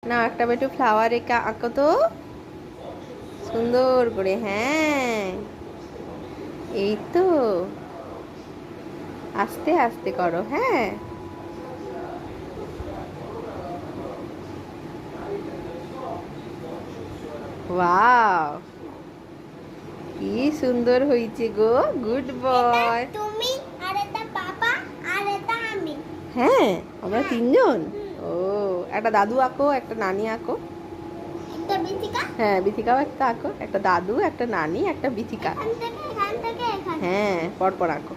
না, একটা একটু ফ্লাওয়ার এঁকে আঁকো তো সুন্দর করে। হ্যাঁ, এই তো, আস্তে আস্তে করো। হ্যাঁ, ওয়াও, কি সুন্দর হয়েছে গো, গুড এটা বয়। তুমি, আর এটা বাবা, আর এটা আমি। হ্যাঁ, আমরা হ্যাঁ। তিনজন। হুম। ও, একটা দাদু আঁকো, একটা নানি আঁকো। একটা বিচিকা। হ্যাঁ, বিথিকাও একটা আঁকো, একটা দাদু, একটা নানি, একটা বিথিকা। এখান থেকে এখানে। হ্যাঁ, পরপর আঁকো।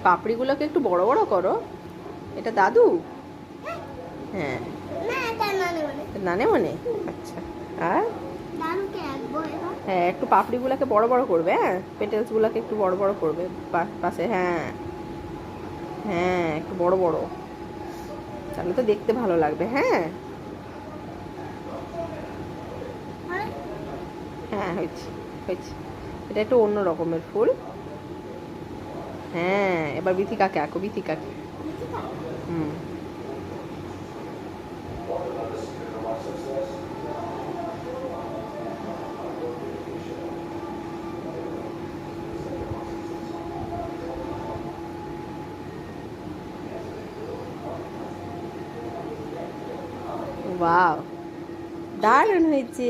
পাপড়িগুলোকে একটু বড় বড় করো। এটা দাদু। হ্যাঁ, না, এটা নানি মানে। নানে মনে। আচ্ছা, আর দাদুকে আঁকবো এবার। হ্যাঁ, একটু পাপড়িগুলোকে বড় বড় করবে। হ্যাঁ, পেটেলসগুলোকে একটু বড় বড় করবে পাশে। হ্যাঁ, হ্যাঁ, একটু বড় বড়, তাহলে তো দেখতে ভালো লাগবে। হ্যাঁ, আরে, হ্যাঁ, হয়েছে, হয়েছে। এটা একটু অন্য রকমের ফুল। হ্যাঁ, এবার বিথিকাকে আঁকো, বিথিকাকে। বিচিকা। হুম, ওয়াও, দারুণ হয়েছে।